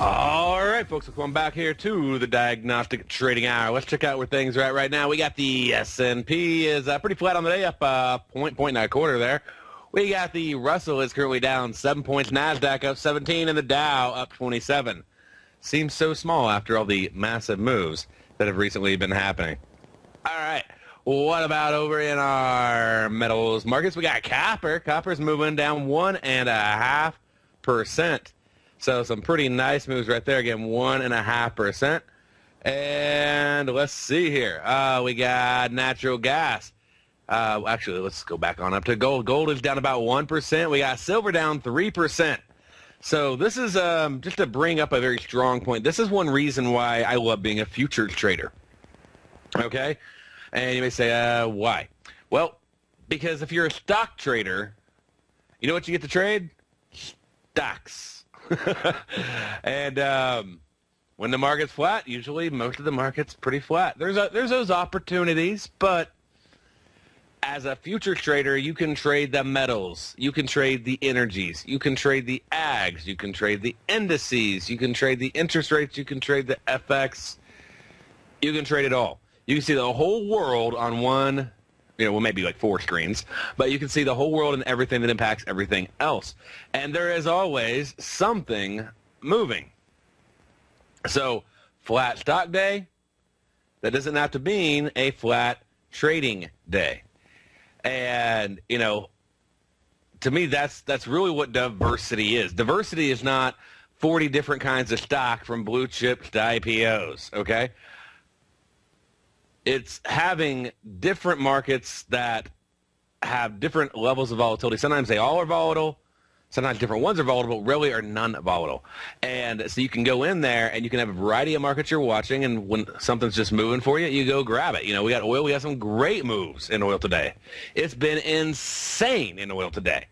All right, folks, welcome back here to the Diagnostic Trading Hour. Let's check out where things are at right now. We got the S&P is pretty flat on the day, up point and a quarter there. We got the Russell is currently down 7 points, NASDAQ up 17, and the Dow up 27. Seems so small after all the massive moves that have recently been happening. All right, what about over in our metals markets? We got copper. Copper's moving down 1.5%. So some pretty nice moves right there. Again, 1.5%. And let's see here. We got natural gas. Actually, let's go back on up to gold. Gold is down about 1%. We got silver down 3%. So this is just to bring up a very strong point. This is one reason why I love being a futures trader. Okay? And you may say, why? Well, because if you're a stock trader, you know what you get to trade? Stocks. And when the market's flat, usually most of the market's pretty flat. There's those opportunities, but as a futures trader, you can trade the metals, you can trade the energies, you can trade the ags, you can trade the indices, you can trade the interest rates, you can trade the FX, you can trade it all. You can see the whole world on one, well, maybe like 4 screens, but you can see the whole world and everything that impacts everything else. And there is always something moving. So, flat stock day, that doesn't have to mean a flat trading day. And, to me, that's really what diversity is. Diversity is not 40 different kinds of stock from blue chips to IPOs, okay? It's having different markets that have different levels of volatility. Sometimes they all are volatile. Sometimes different ones are volatile, but rarely are none volatile. And so you can go in there and you can have a variety of markets you're watching, and when something's just moving for you, you go grab it. We got oil. We got some great moves in oil today. It's been insane in oil today.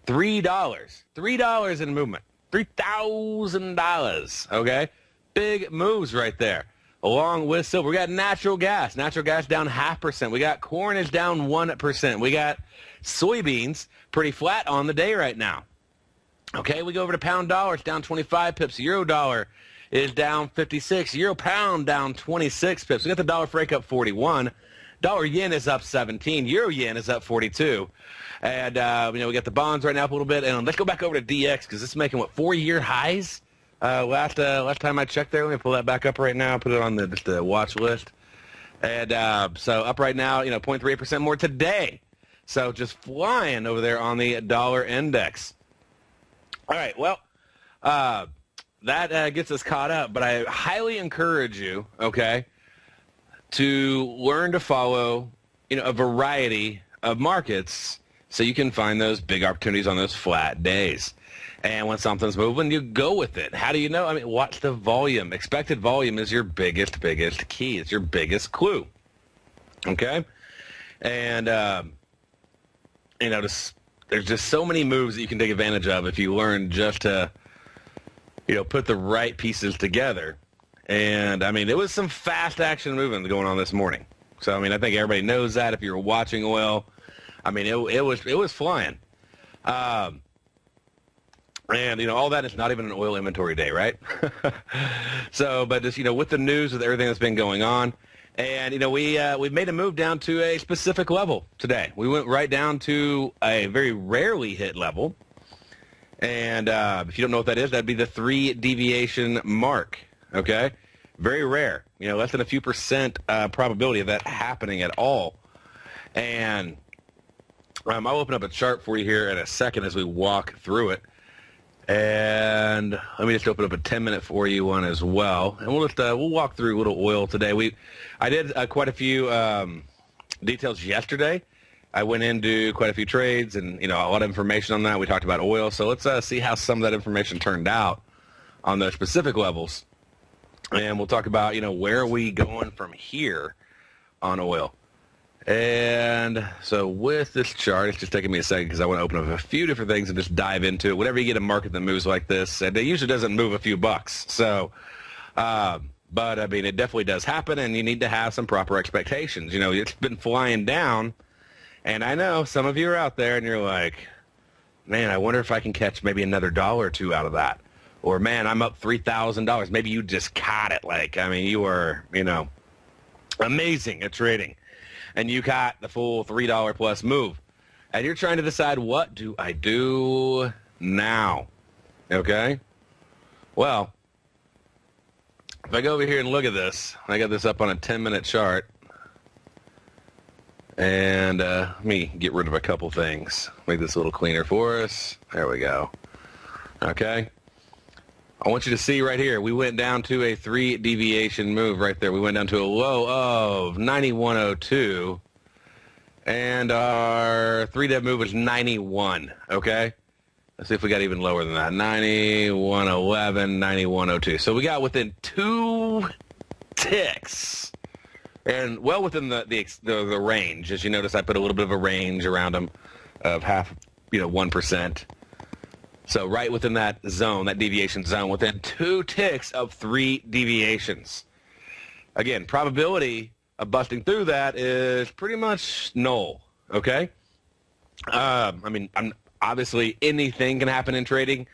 $3 in movement. $3,000, okay? Big moves right there. Along with silver, we got natural gas. Natural gas down 0.5%. We got corn is down 1%. We got soybeans pretty flat on the day right now. Okay, we go over to pound dollar. It's down 25 pips. Euro dollar is down 56. Euro pound down 26 pips. We got the dollar franc up 41. Dollar yen is up 17. Euro yen is up 42. And, we got the bonds right now up a little bit. And let's go back over to DX because it's making, 4-year highs? Last time I checked there, let me pull that back up right now, put it on the watch list. And so up right now, 0.38% more today. So just flying over there on the dollar index. All right, well, that gets us caught up, but I highly encourage you, okay, to learn to follow, a variety of markets so you can find those big opportunities on those flat days. And when something's moving, you go with it. How do you know? Watch the volume. Expected volume is your biggest key. It's your biggest clue. Okay? And, there's just so many moves that you can take advantage of if you learn just to, put the right pieces together. And, it was some fast action movement going on this morning. So, I think everybody knows that if you're watching oil. It was flying. And, all that is not even an oil inventory day, right? So, but just, with the news, with everything that's been going on, and, we've made a move down to a specific level today. We went right down to a very rarely hit level. And if you don't know what that is, that'd be the 3 deviation mark, okay? Very rare, less than a few percent probability of that happening at all. And I'll open up a chart for you here in a second as we walk through it. And let me just open up a 10-minute for you one as well, and we'll walk through a little oil today. I did quite a few details yesterday. I went into quite a few trades, and a lot of information on that. We talked about oil, so let's see how some of that information turned out on those specific levels, and we'll talk about where are we going from here on oil. And so with this chart, it's just taking me a second because I want to open up a few different things and just dive into it. Whenever you get a market that moves like this, and it usually doesn't move a few bucks. So, but it definitely does happen, and you need to have some proper expectations. It's been flying down, and I know some of you are out there, and you're like, man, I wonder if I can catch maybe another $1 or $2 out of that. Or, man, I'm up $3,000. Maybe you just caught it. Like, I mean, you were, amazing at trading. And you caught the full $3 plus move. And you're trying to decide, what do I do now? Okay? Well, if I go over here and look at this, I got this up on a 10-minute chart. And let me get rid of a couple things. Make this a little cleaner for us. There we go. Okay? I want you to see right here, we went down to a 3 deviation move right there. We went down to a low of 91.02. And our 3-dev move was 91, okay? Let's see if we got even lower than that. 91.11, 91.02. So we got within 2 ticks. And well within the range. As you notice, I put a little bit of a range around them of 1%. So right within that zone, that deviation zone, within 2 ticks of 3 deviations. Again, probability of busting through that is pretty much null, okay? Obviously anything can happen in trading.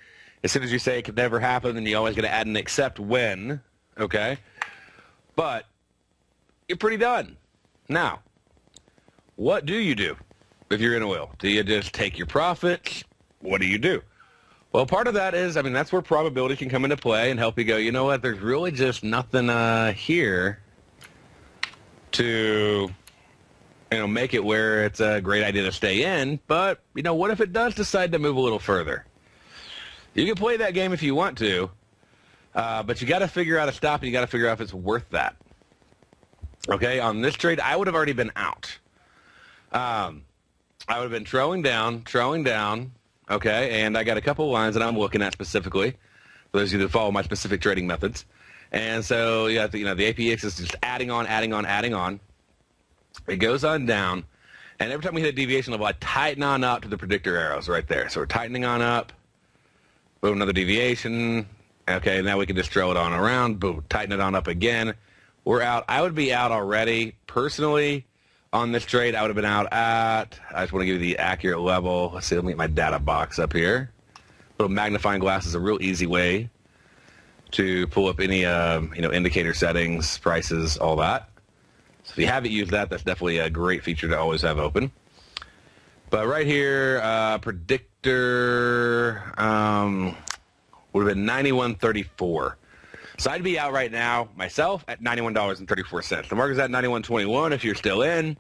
As soon as you say it could never happen, then you always got to add an except when, okay? But you're pretty done. Now, what do you do if you're in oil? Do you just take your profits? What do you do? Well, part of that is, that's where probability can come into play and help you go, you know what, there's really just nothing here to, make it where it's a great idea to stay in. But, what if it does decide to move a little further? You can play that game if you want to, but you got to figure out a stop, and you got to figure out if it's worth that. Okay, on this trade, I would have already been out. I would have been trailing down, okay, and I got a couple of lines that I'm looking at specifically, for those of you that follow my specific trading methods. And so, the APX is just adding on. It goes on down, and every time we hit a deviation level, I tighten on up to the predictor arrows right there. So we're tightening on up, boom, another deviation. Okay, now we can just trail it on around, boom, tighten it on up again. We're out. I would be out already. Personally, on this trade, I would have been out at, I just want to give you the accurate level. Let's see, let me get my data box up here. Little magnifying glass is a real easy way to pull up any, indicator settings, prices, all that. So if you haven't used that, that's definitely a great feature to always have open. But right here, predictor would have been 91.34. So I'd be out right now, myself, at $91.34. The market's at 91.21 if you're still in.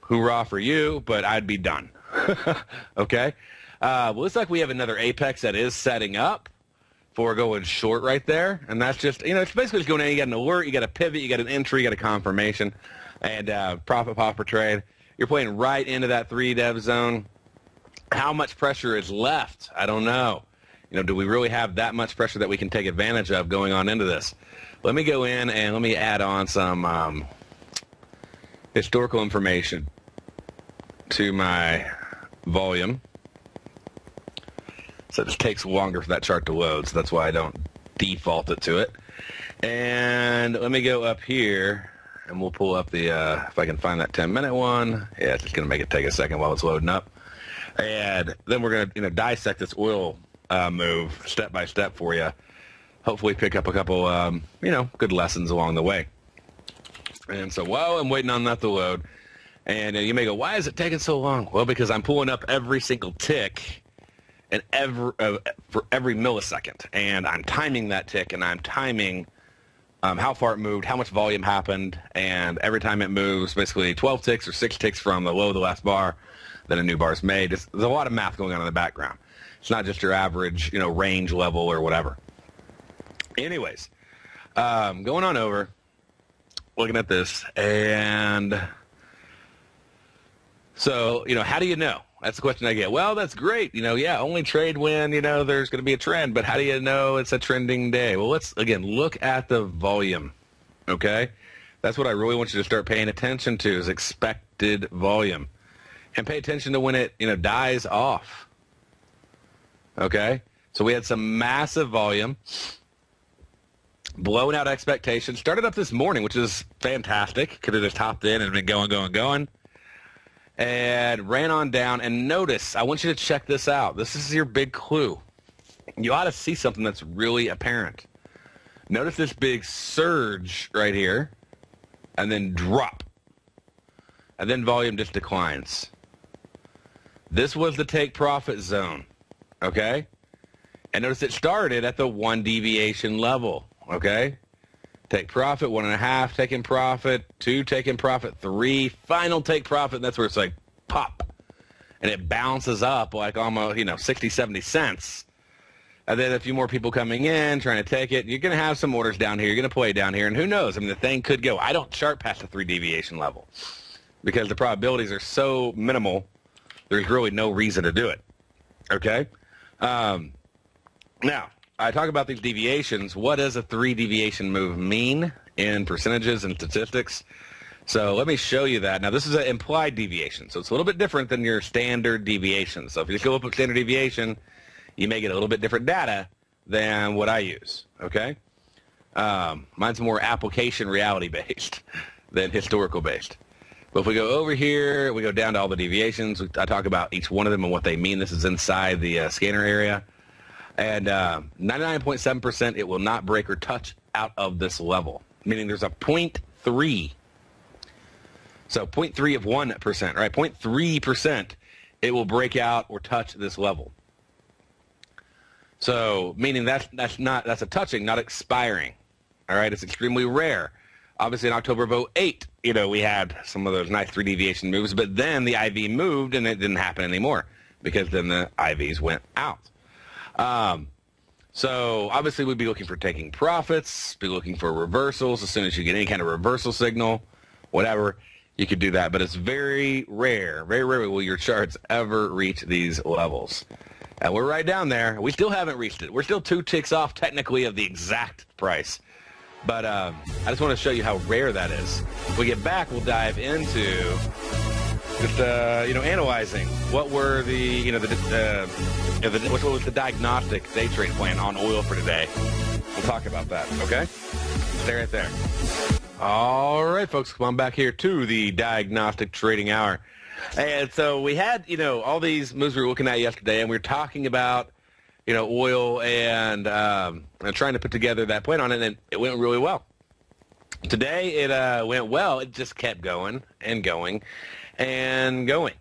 Hoorah for you, but I'd be done. Okay? Looks like we have another Apex that is setting up for going short right there. And that's just, it's basically just going in. You got an alert, you got a pivot, you got an entry, you got a confirmation, and profit pop per trade. You're playing right into that 3-dev zone. How much pressure is left? I don't know. Do we really have that much pressure that we can take advantage of going on into this? Let me go in and let me add on some historical information to my volume. So it just takes longer for that chart to load, so that's why I don't default it to it. And let me go up here, and we'll pull up the, if I can find that 10-minute one. Yeah, it's just going to make it take a second while it's loading up. And then we're going to, dissect this oil move step by step for you. Hopefully pick up a couple, good lessons along the way. And so while I'm waiting on that to load, and you may go, why is it taking so long? Well, because I'm pulling up every single tick and for every millisecond. And I'm timing that tick, and I'm timing how far it moved, how much volume happened, and every time it moves, basically 12 ticks or 6 ticks from the low of the last bar, then a new bar is made. There's a lot of math going on in the background. It's not just your average, range level or whatever. Anyways, going on over, looking at this, and so, how do you know? That's the question I get. Well, that's great. Only trade when, there's going to be a trend, but how do you know it's a trending day? Well, let's, again, look at the volume, okay? That's what I really want you to start paying attention to is expected volume. And pay attention to when it, dies off. Okay, so we had some massive volume, blown out expectations. Started up this morning, which is fantastic. Could have just hopped in and been going. And ran on down. And notice, I want you to check this out. This is your big clue. you ought to see something that's really apparent. Notice this big surge right here, and then drop. And then volume just declines. This was the take profit zone, okay? And notice it started at the 1 deviation level, okay? Take profit, 1.5, taking profit, 2, taking profit, 3, final take profit, and that's where it's like pop. And it bounces up like almost, 60, 70 cents. And then a few more people coming in, trying to take it. You're going to have some orders down here. You're going to play down here. And who knows? I mean, the thing could go. I don't chart past the 3 deviation level because the probabilities are so minimal, there's really no reason to do it. Okay? Now, I talk about these deviations. What does a 3 deviation move mean in percentages and statistics? So let me show you that. Now, this is an implied deviation, so it's a little bit different than your standard deviation. So if you go up with standard deviation, you may get a little bit different data than what I use, okay? Mine's more application reality-based than historical-based. But if we go over here, we go down to all the deviations. I talk about each one of them and what they mean. This is inside the scanner area. And 99.7%, it will not break or touch out of this level, meaning there's a 0.3. So 0.3 of 1%, right? 0.3%, it will break out or touch this level. So meaning that's a touching, not expiring. All right, it's extremely rare. Obviously, in October of 2008, we had some of those nice 3 deviation moves, but then the IV moved and it didn't happen anymore because then the IVs went out. So obviously, we'd be looking for taking profits, be looking for reversals. As soon as you get any kind of reversal signal, whatever, you could do that. But it's very rare will your charts ever reach these levels. And we're right down there. We still haven't reached it. We're still 2 ticks off technically of the exact price. But I just want to show you how rare that is. When we get back, we'll dive into just analyzing what were what was the diagnostic day trade plan on oil for today. We'll talk about that. Okay, stay right there. All right, folks, come on back here to the Diagnostic Trading Hour. And so we had, all these moves we were looking at yesterday, and we were talking about, oil and trying to put together that plan on it, and it went really well. Today it went well. It just kept going and going and going.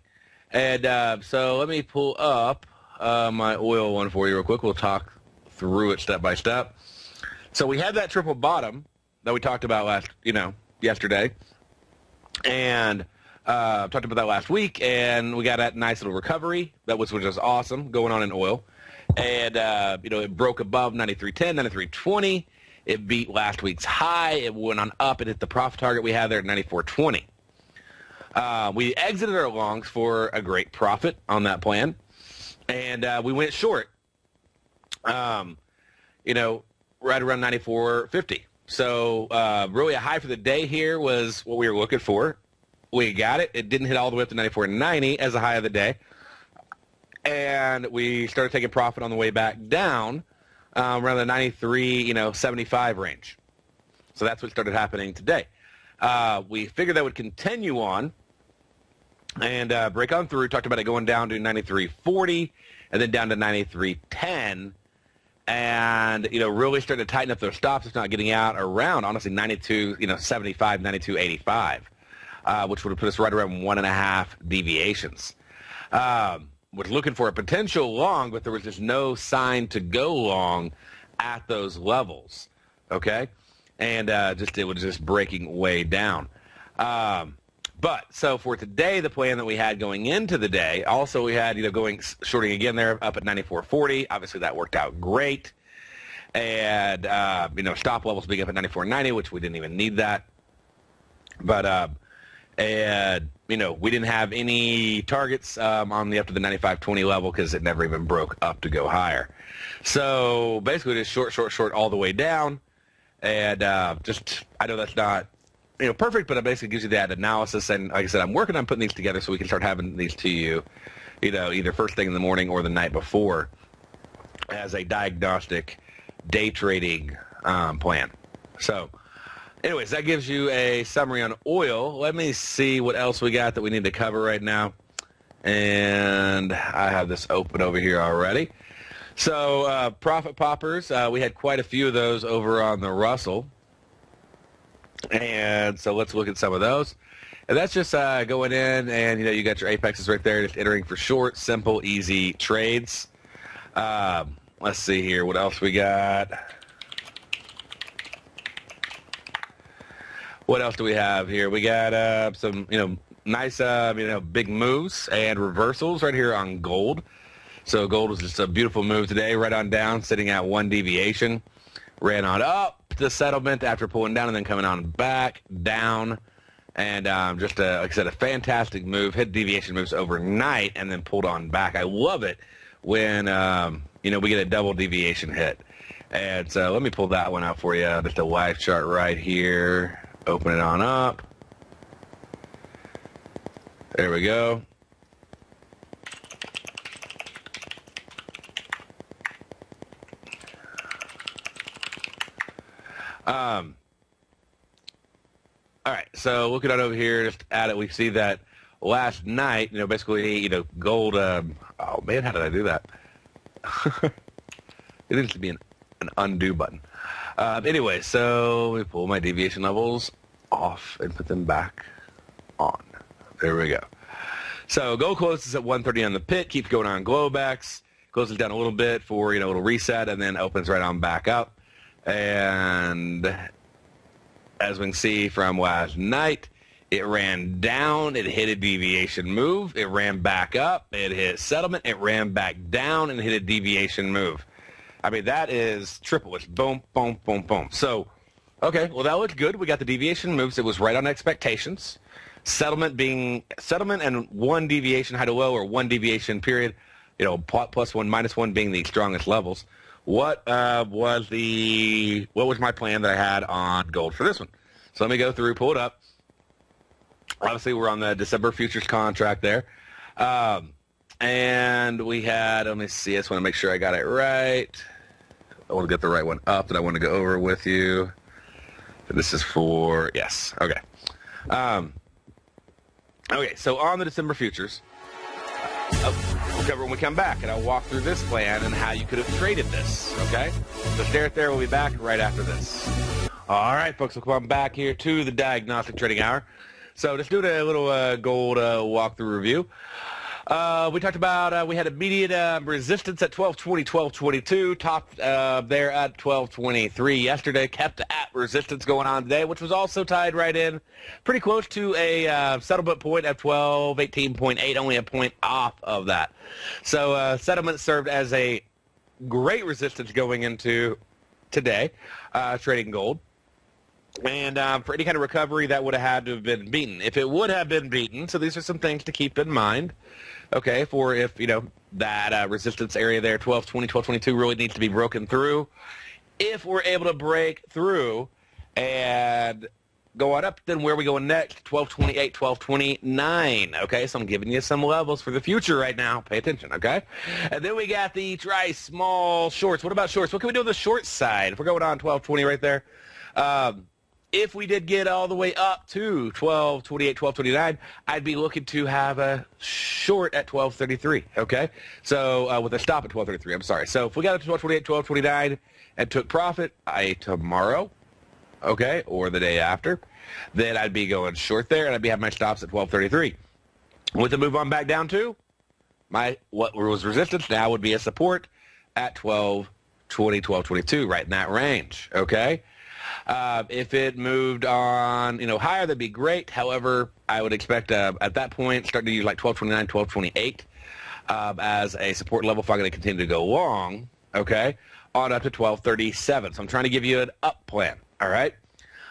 And so let me pull up my oil one for you real quick. We'll talk through it step by step. So we had that triple bottom that we talked about yesterday, and talked about that last week, and we got that nice little recovery which was awesome going on in oil. And it broke above 93.10, 93.20. It beat last week's high. It went on up. It hit the profit target we had there at 94.20. We exited our longs for a great profit on that plan, and we went short. Right around 94.50. So really a high for the day here was what we were looking for. We got it. It didn't hit all the way up to 94.90 as a high of the day. And we started taking profit on the way back down around the 93.75 range. So that's what started happening today. We figured that would continue on and break on through. We talked about it going down to 93.40 and then down to 93.10. And, really started to tighten up those stops. It's not getting out around, honestly, 92.75, 92.85. Which would have put us right around 1.5 deviations. Was looking for a potential long, but there was just no sign to go long at those levels. Okay, and it was just breaking way down. But so for today, the plan that we had going into the day, also we had going shorting again there up at 94.40. Obviously that worked out great, and stop levels being up at 94.90, which we didn't even need that. But and we didn't have any targets on the up to the 95.20 level because it never even broke up to go higher. So basically just short all the way down. And I know that's not perfect, but it basically gives you that analysis. And like I said, I'm working on putting these together so we can start having these to you, either first thing in the morning or the night before as a diagnostic day trading plan. So anyways, that gives you a summary on oil. Let me see what else we got that we need to cover right now. And I have this open over here already. So profit poppers, we had quite a few of those over on the Russell. And so let's look at some of those. And that's just going in, and you got your apexes right there, just entering for short, simple, easy trades. Let's see here, what else we got? What else do we have here? We got some, nice, big moves and reversals right here on gold. So gold was just a beautiful move today, right on down, sitting at 1 deviation. Ran on up to settlement after pulling down and then coming on back, down. And just, like I said, a fantastic move. Hit deviation moves overnight and then pulled on back. I love it when, we get a double deviation hit. And so let me pull that one out for you. Just a live chart right here. Open it on up. There we go. All right, so looking at over here, just at it, we see that last night, basically, gold, oh man, how did I do that? It needs to be an undo button. Anyway, so we pull my deviation levels off and put them back on. There we go. So gold closes at 130 on the pit, keeps going on Globex, closes down a little bit for, a little reset, and then opens right on back up. And as we can see from last night, it ran down, it hit a deviation move, it ran back up, it hit settlement, it ran back down and hit a deviation move. I mean, that is triple. It's boom, boom, boom, boom. So, okay, well, that looks good. We got the deviation moves. It was right on expectations. Settlement and 1 deviation high to low, or 1 deviation period, plus 1, minus 1 being the strongest levels. What was my plan that I had on gold for this one? So let me go through, pull it up. Obviously, we're on the December futures contract there. And we had, let me see, I just want to make sure I got it right. I want to get the right one up that I want to go over with you. This is for, yes, okay. Okay, so on the December futures, we'll cover when we come back, and I'll walk through this plan and how you could have traded this, okay? So stay right there. We'll be back right after this. All right, folks, we'll come back here to the Diagnostic Trading Hour. So just doing a little gold walkthrough review. We talked about we had immediate resistance at 1220, 1222, topped there at 1223 yesterday, kept at resistance going on today, which was also tied right in pretty close to a settlement point of 1218.8, only a point off of that. So settlement served as a great resistance going into today, trading gold. And for any kind of recovery, that would have had to have been beaten. If it would have been beaten, so these are some things to keep in mind, okay, for if, that resistance area there, 1220, 1222, really needs to be broken through. If we're able to break through and go on up, then where are we going next? 1228, 1229, okay? So I'm giving you some levels for the future right now. Pay attention, okay? And then we got the try small shorts. What about shorts? What can we do on the short side? If we're going on 1220 right there, if we did get all the way up to 1228, 1229, I'd be looking to have a short at 1233, okay? So with a stop at 1233, I'm sorry. So if we got up to 1228, 1229 and took profit tomorrow, okay, or the day after, then I'd be going short there, and I'd be having my stops at 1233. With the move on back down to, what was resistance now would be a support at 1220, 1222, right in that range, okay? If it moved on, higher, that'd be great. However, I would expect at that point, starting to use like 1229, 1228 as a support level if I'm going to continue to go long, okay, on up to 1237. So I'm trying to give you an up plan, all right?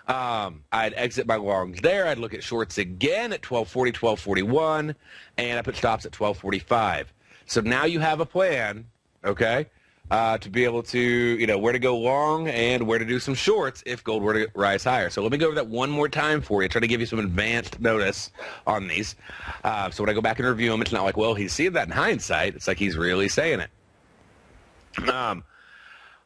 I'd exit my longs there. I'd look at shorts again at 1240, 1241, and I put stops at 1245. So now you have a plan, okay, to be able to, where to go long and where to do some shorts if gold were to rise higher. So let me go over that one more time for you, try to give you some advanced notice on these. So when I go back and review them, it's not like, well, he's seeing that in hindsight. It's like he's really saying it.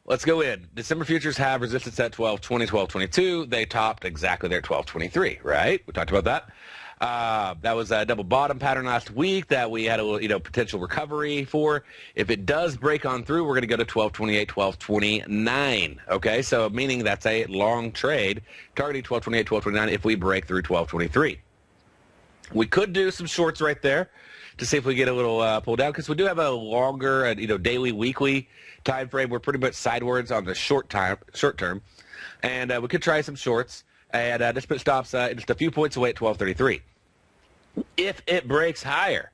Let's go in. December futures have resistance at 1220, 1222. They topped exactly there at 1223, right? We talked about that. That was a double bottom pattern last week that we had a potential recovery for. If it does break on through, we're going to go to 1228, 1229. Okay, so meaning that's a long trade targeting 1228, 1229 if we break through 1223. We could do some shorts right there to see if we get a little pull down, because we do have a longer, daily, weekly time frame. We're pretty much sidewards on the short term, and we could try some shorts and just put stops just a few points away at 1233. If it breaks higher,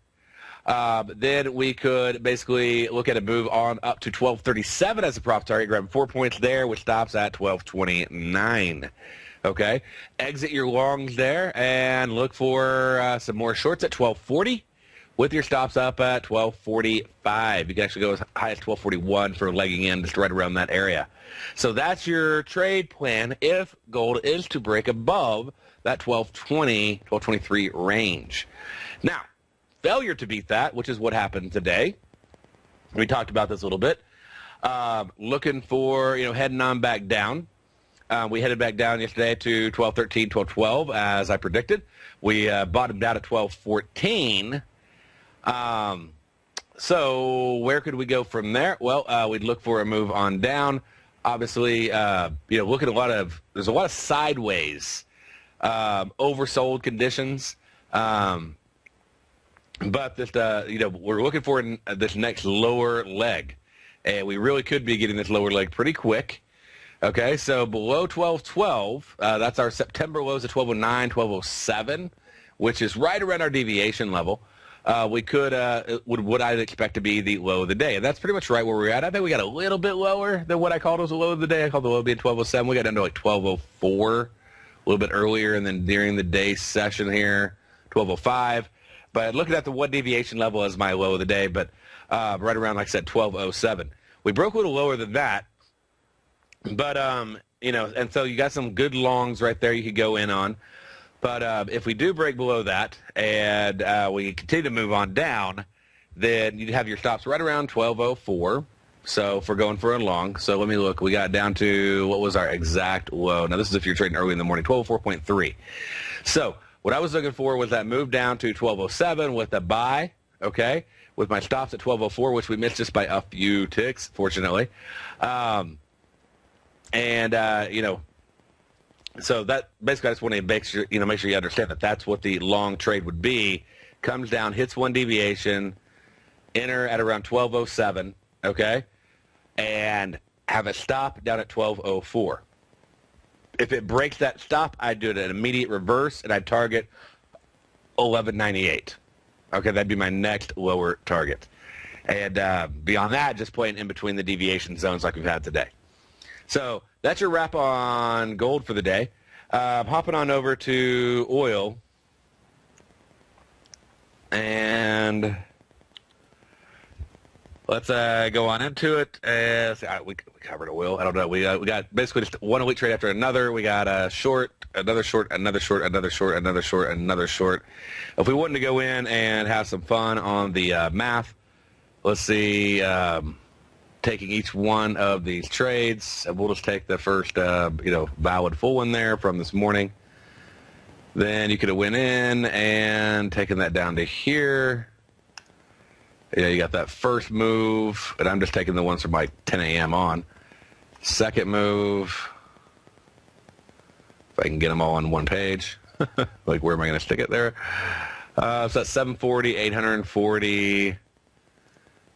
then we could basically look at a move on up to 1237 as a prop target, grab 4 points there, which stops at 1229. Okay, exit your longs there and look for some more shorts at 1240 with your stops up at 1245. You can actually go as high as 1241 for legging in, just right around that area. So that's your trade plan if gold is to break above that 1220, 1223 range. Now, failure to beat that, which is what happened today. We talked about this a little bit. Looking for, heading on back down. We headed back down yesterday to 1213, 1212, as I predicted. We bottomed out at 1214. So where could we go from there? Well, we'd look for a move on down. Obviously, look at there's a lot of sideways, oversold conditions. But this, we're looking for this next lower leg, and we really could be getting this lower leg pretty quick. Okay, so below 1212, that's our September lows at 1209, 1207, which is right around our deviation level. We could, what I'd expect to be the low of the day. And that's pretty much right where we're at. I think we got a little bit lower than what I called was the low of the day. I called the low being 1207. We got down to like 1204 a little bit earlier, and then during the day session here, 1205. But looking at the one deviation level as my low of the day, but right around, like I said, 1207. We broke a little lower than that. But, and so you got some good longs right there you could go in on. But if we do break below that and we continue to move on down, then you'd have your stops right around 1204. So if we're going for a long, so let me look. We got down to, what was our exact low? Now, this is if you're trading early in the morning, 1204.3. So what I was looking for was that move down to 1207 with a buy, okay, with my stops at 1204, which we missed just by a few ticks, fortunately. So that basically I just want to make sure you understand that that's what the long trade would be. Comes down, hits one deviation, enter at around 1207, okay, and have a stop down at 1204. If it breaks that stop, I'd do it an immediate reverse, and I'd target 1198. Okay, that'd be my next lower target. And beyond that, just playing in between the deviation zones like we've had today. So that's your wrap on gold for the day. Hopping on over to oil. And let's go on into it. We covered oil. I don't know. We got basically just one week trade after another. We got a short, another short, another short, another short, another short, another short. If we wanted to go in and have some fun on the math, let's see. Taking each one of these trades, and we'll just take the first, valid full one there from this morning. Then you could have went in and taken that down to here. Yeah, you got that first move, and I'm just taking the ones from like 10 a.m. on. Second move, if I can get them all on one page. Like, where am I going to stick it there? So that's 740, 840.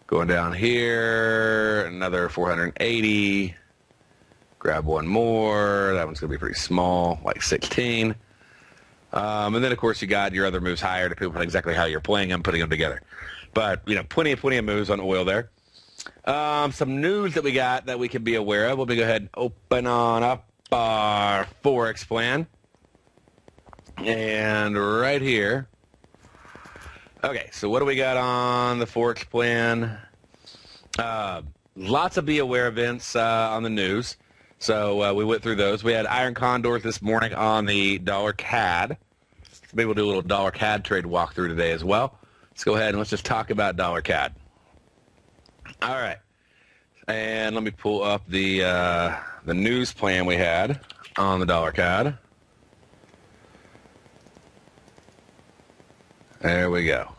Going down here, another 480. Grab one more. That one's going to be pretty small, like 16. And then, of course, you got your other moves higher, depending on exactly how you're playing them, putting them together. But, plenty of moves on oil there. Some news that we got that we can be aware of. Let me go ahead and open on up our Forex plan. And right here. Okay, so what do we got on the Forex plan? Lots of be aware events on the news. So we went through those. We had iron condors this morning on the dollar CAD. So maybe we'll do a little dollar CAD trade walkthrough today as well. Let's go ahead and let's just talk about dollar CAD. All right. And let me pull up the news plan we had on the dollar CAD. There we go.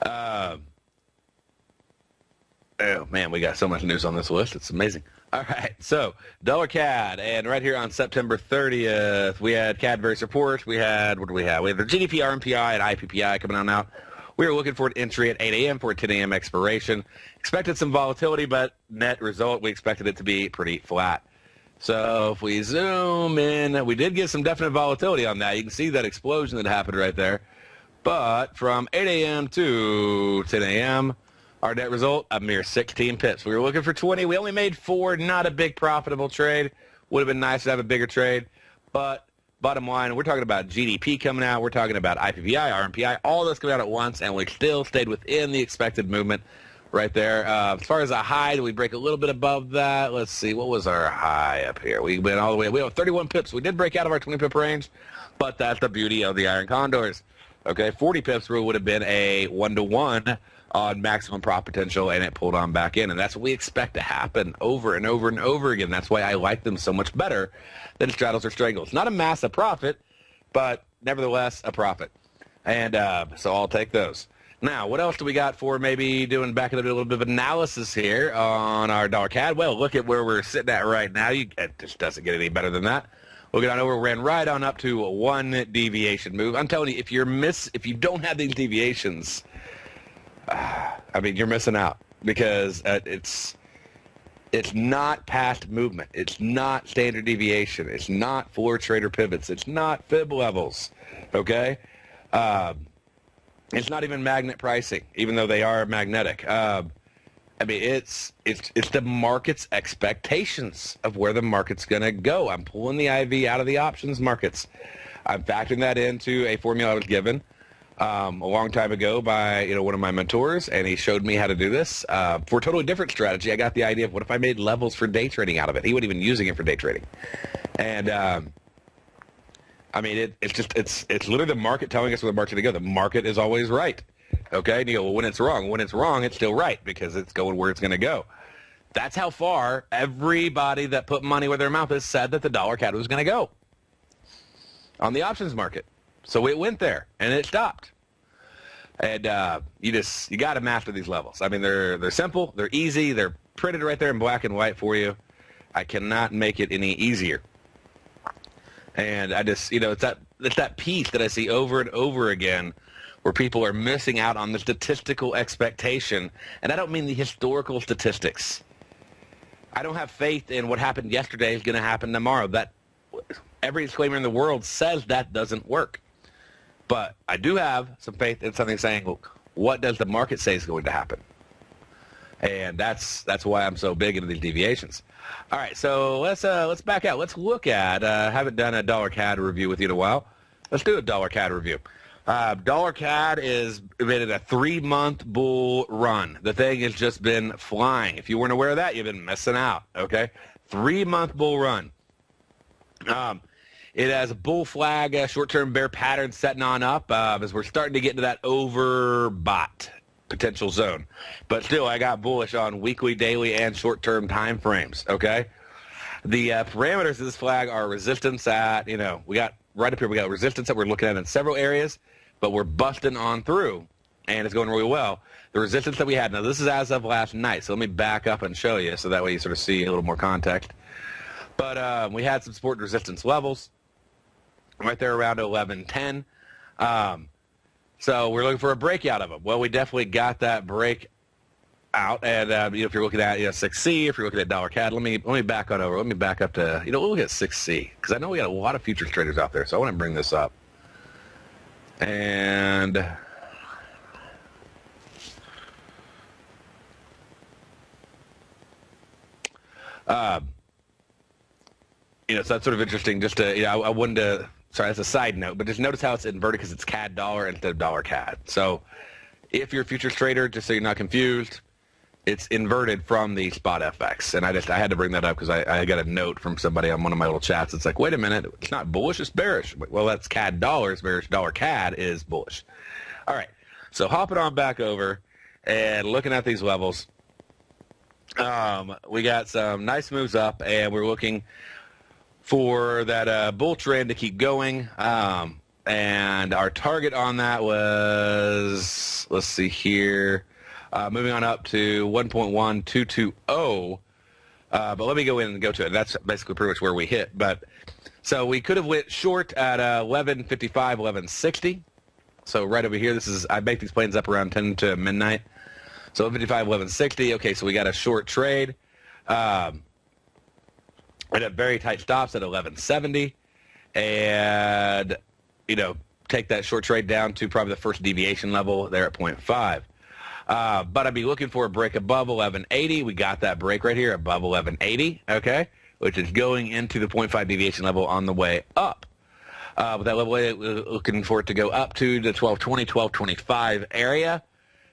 Oh, man, we got so much news on this list. It's amazing. All right, so dollar CAD, and right here on September 30th, we had CAD various reports. We had, what do we have? We had the GDP, RMPI, and IPPI coming on out. We were looking for an entry at 8 a.m. for a 10 a.m. expiration. Expected some volatility, but net result, we expected it to be pretty flat. So if we zoom in, we did get some definite volatility on that. You can see that explosion that happened right there. But from 8 a.m. to 10 a.m., our net result, a mere 16 pips. We were looking for 20. We only made 4. Not a big profitable trade. Would have been nice to have a bigger trade. But bottom line, we're talking about GDP coming out. We're talking about IPPI, RMPI, all this coming out at once, and we still stayed within the expected movement right there. As far as a high, did we break a little bit above that? Let's see. What was our high up here? We went all the way. We have 31 pips. We did break out of our 20-pip range, but that's the beauty of the iron condors. Okay, 40 pips rule would have been a 1-to-1 on maximum prop potential, and it pulled on back in. And that's what we expect to happen over and over and over again. That's why I like them so much better than straddles or strangles. Not a massive profit, but nevertheless a profit. And so I'll take those. Now, what else do we got for maybe doing back a little bit of analysis here on our dollar CAD? Well, look at where we're sitting at right now. It just doesn't get any better than that. We'll get on over, ran right on up to one deviation move. I'm telling you, if you don't have these deviations, I mean, you're missing out, because it's not past movement. It's not standard deviation. It's not floor trader pivots. It's not fib levels, okay? It's not even magnet pricing, even though they are magnetic. I mean, it's the market's expectations of where the market's going to go. I'm pulling the IV out of the options markets. I'm factoring that into a formula I was given a long time ago by one of my mentors, and he showed me how to do this. For a totally different strategy, I got the idea of what if I made levels for day trading out of it. He wasn't even using it for day trading. And I mean, it's literally the market telling us where the market's going to go. The market is always right. Okay, and you go, well, when it's wrong, it's still right, because it's going where it's going to go. That's how far everybody that put money where their mouth is said that the dollar CAD was going to go on the options market. So it went there, and it stopped. And you got to master these levels. I mean, they're simple, they're easy, they're printed right there in black and white for you. I cannot make it any easier. And I just, it's that piece that I see over and over again, where people are missing out on the statistical expectation. And I don't mean the historical statistics. I don't have faith in what happened yesterday is going to happen tomorrow. That every disclaimer in the world says that doesn't work. But I do have some faith in something saying, well, what does the market say is going to happen? And that's why I'm so big into these deviations. All right, so let's back out. Let's look at, haven't done a dollar CAD review with you in a while. Let's do a dollar CAD review. Dollar CAD is been in a 3-month bull run. The thing has just been flying. If you weren't aware of that, you've been missing out, okay? 3-month bull run. It has a bull flag, short-term bear pattern setting on up as we're starting to get into that overbought potential zone. But still, I got bullish on weekly, daily, and short-term time frames, okay? The parameters of this flag are resistance at, we got right up here, we got resistance that we're looking at in several areas, but we're busting on through, and it's going really well. The resistance that we had, now this is as of last night, so let me back up and show you so that way you sort of see a little more context. But we had some support and resistance levels right there around 1110. So we're looking for a breakout of them. Well, we definitely got that break out. And if you're looking at 6C, if you're looking at dollar CAD, let me back on over. Let me back up to we'll look at 6C, because I know we got a lot of futures traders out there. So I want to bring this up. And so that's sort of interesting. Just to I wanted to. Sorry, that's a side note, but just notice how it's inverted because it's CAD dollar instead of dollar CAD. So if you're a futures trader, just so you're not confused, it's inverted from the spot FX. And I had to bring that up because I got a note from somebody on one of my little chats. It's like, wait a minute, it's not bullish, it's bearish. Well, that's CAD dollars, bearish. Dollar CAD is bullish. All right, so hopping on back over and looking at these levels, we got some nice moves up, and we're looking for that bull trend to keep going. And our target on that was, let's see here, moving on up to 1.1220. But let me go in and go to it. That's basically pretty much where we hit. But so we could have went short at 11.55, 11.60. So right over here, I make these planes up around 10 to midnight. So 11.55, 11.60. Okay, so we got a short trade. And at very tight stops at 11.70. And, take that short trade down to probably the first deviation level there at 0.5. But I'd be looking for a break above 11.80. We got that break right here above 11.80, okay, which is going into the 0.5 deviation level on the way up. With that level, we're looking for it to go up to the 12.20, 12.25 area.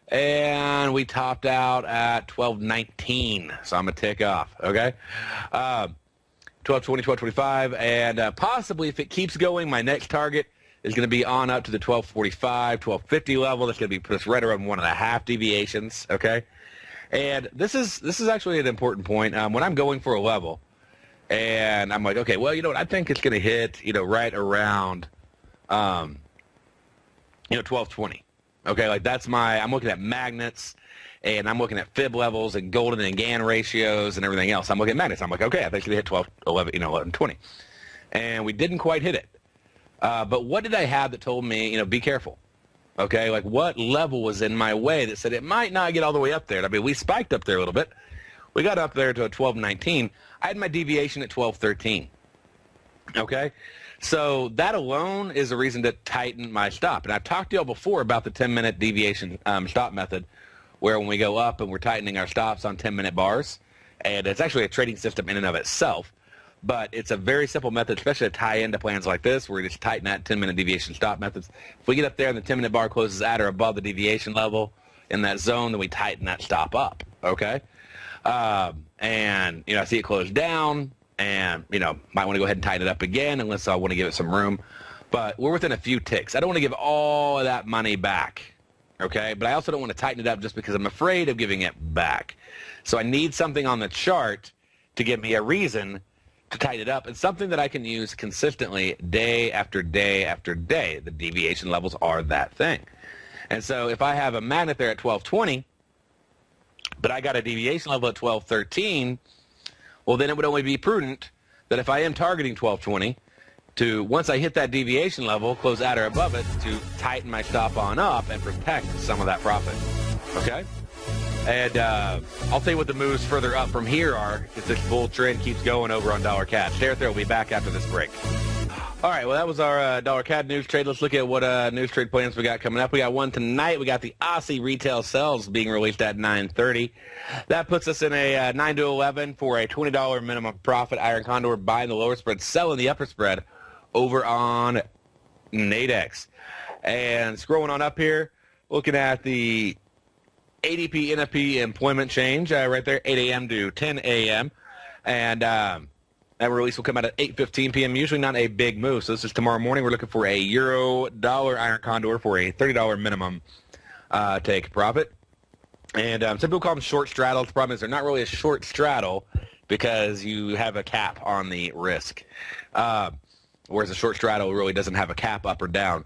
And we topped out at 12.19, so I'm going to tick off, okay? 12.20, 12.25, and possibly if it keeps going, my next target is going to be on up to the 12.45, 12.50 level. That's going to be put us right around 1.5 deviations, okay? And this is actually an important point. When I'm going for a level, and I'm like, okay, well, you know what? I think it's going to hit, right around, 12.20. Okay, like I'm looking at magnets, and I'm looking at fib levels and golden and Gann ratios and everything else. I'm looking at magnets. I'm like, okay, I think it's going to hit 12, 11, 11.20. And we didn't quite hit it. But what did I have that told me, be careful? Okay, like what level was in my way that said it might not get all the way up there? I mean, we spiked up there a little bit. We got up there to a 12.19. I had my deviation at 12.13. Okay, so that alone is a reason to tighten my stop. And I've talked to y'all before about the 10-minute deviation stop method, where when we go up and we're tightening our stops on 10-minute bars, and it's actually a trading system in and of itself. But it's a very simple method, especially to tie into plans like this, where you just tighten that 10-minute deviation stop methods. If we get up there and the 10-minute bar closes at or above the deviation level in that zone, then we tighten that stop up, okay? And, I see it close down, and, might want to go ahead and tighten it up again unless I want to give it some room. But we're within a few ticks. I don't want to give all of that money back, okay? But I also don't want to tighten it up just because I'm afraid of giving it back. So I need something on the chart to give me a reason to tighten it up, and something that I can use consistently day after day after day. The deviation levels are that thing. And so if I have a magnet there at 12.20, but I got a deviation level at 12.13, well, then it would only be prudent that if I am targeting 12.20, to, once I hit that deviation level, close at or above it, to tighten my stop on up and protect some of that profit. Okay? And I'll tell you what the moves further up from here are if this bull trend keeps going over on dollar CAD. Stay right there. We'll be back after this break. All right, well, that was our dollar CAD news trade. Let's look at what news trade plans we got coming up. We got one tonight. We got the Aussie retail sales being released at 9:30. That puts us in a 9 to 11 for a $20 minimum profit. Iron Condor buying the lower spread, selling the upper spread over on Nadex. And scrolling on up here, looking at the ADP NFP employment change right there, 8 a.m. to 10 a.m. And that release will come out at 8:15 p.m. Usually not a big move. So this is tomorrow morning. We're looking for a euro-dollar Iron Condor for a $30 minimum take profit. And some people call them short straddles. The problem is they're not really a short straddle because you have a cap on the risk. Whereas a short straddle really doesn't have a cap up or down.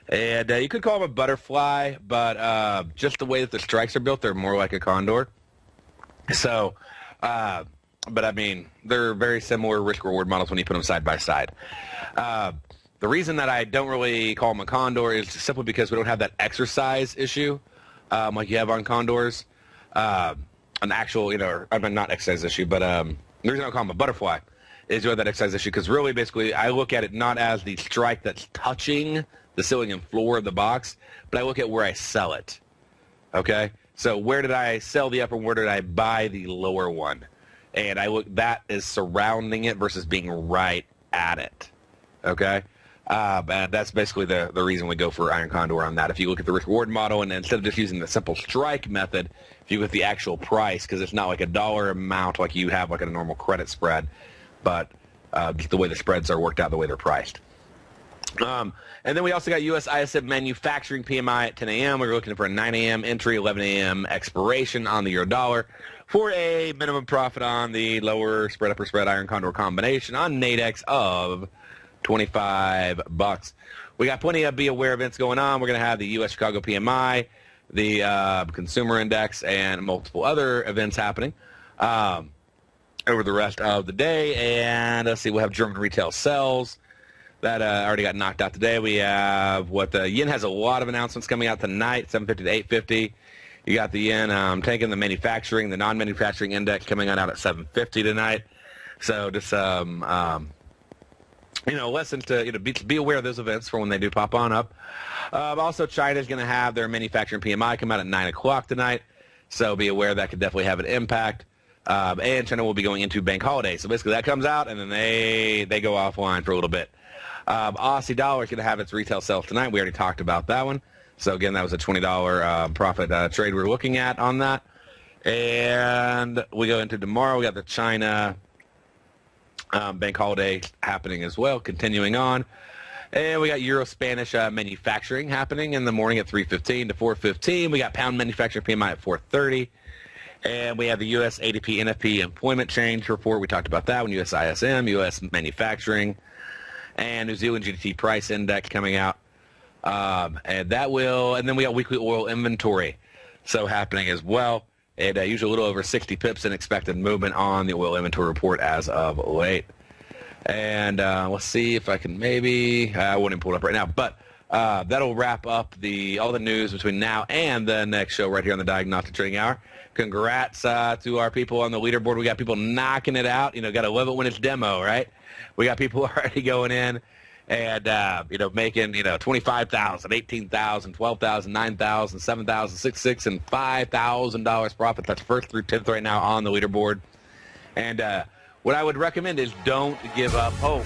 And you could call them a butterfly, but just the way that the strikes are built, they're more like a condor. So, but I mean, they're very similar risk-reward models when you put them side by side. The reason that I don't really call them a condor is simply because we don't have that exercise issue like you have on condors. An actual, I mean, not exercise issue, but the reason I don't call them a butterfly is you have that exercise issue because really, basically, I look at it not as the strike that's touching the ceiling and floor of the box, but I look at where I sell it, okay? So where did I sell the upper, where did I buy the lower one? And I look, that is surrounding it versus being right at it, okay? And that's basically the reason we go for Iron Condor on that. If you look at the risk-reward model, and instead of just using the simple strike method, if you look at the actual price, because it's not like a dollar amount like you have like a normal credit spread, but just the way the spreads are worked out, the way they're priced. And then we also got U.S. ISM manufacturing PMI at 10 a.m. We're looking for a 9 a.m. entry, 11 a.m. expiration on the euro dollar for a minimum profit on the lower spread, upper spread, Iron Condor combination on Nadex of $25. We got plenty of Be Aware events going on. We're going to have the U.S. Chicago PMI, the Consumer Index, and multiple other events happening over the rest of the day. And let's see, we'll have German retail sales that already got knocked out today. We have the yen has a lot of announcements coming out tonight, 750 to 850. You got the yen taking the manufacturing, the non-manufacturing index coming out at 750 tonight. So just lesson to be aware of those events for when they do pop on up. Also, China's going to have their manufacturing PMI come out at 9 o'clock tonight, so be aware that could definitely have an impact. And China will be going into bank holiday, so basically that comes out and then they go offline for a little bit. Aussie dollar is going to have its retail sales tonight. We already talked about that one. So again, that was a $20 profit trade we're looking at on that. And we go into tomorrow. We got the China bank holiday happening as well, continuing on. And we got Euro-Spanish manufacturing happening in the morning at 3:15 to 4:15. We got pound manufacturing PMI at 4:30. And we have the U.S. ADP NFP employment change report. We talked about that one. U.S. ISM, U.S. manufacturing, and New Zealand GDP price index coming out. And then we got weekly oil inventory happening as well. And usually a little over 60 pips in expected movement on the oil inventory report as of late. And let's see if I can I won't even pull it up right now, but that'll wrap up all the news between now and the next show right here on the Diagnostic Trading Hour. Congrats to our people on the leaderboard. We got people knocking it out. Got to love it when it's demo, right? We got people already going in and, making, $25,000, $18,000, $12,000, $9,000, $7,000, $6,600, and $5,000 profit. That's first through 10th right now on the leaderboard. And what I would recommend is don't give up hope.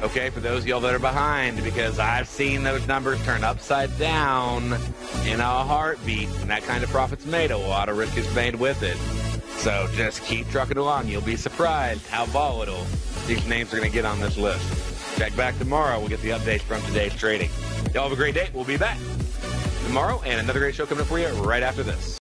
Okay, for those of y'all that are behind, because I've seen those numbers turn upside down in a heartbeat. When that kind of profit's made, a lot of risk is made with it. So just keep trucking along. You'll be surprised how volatile these names are going to get on this list. Check back tomorrow. We'll get the updates from today's trading. Y'all have a great day. We'll be back tomorrow, and another great show coming up for you right after this.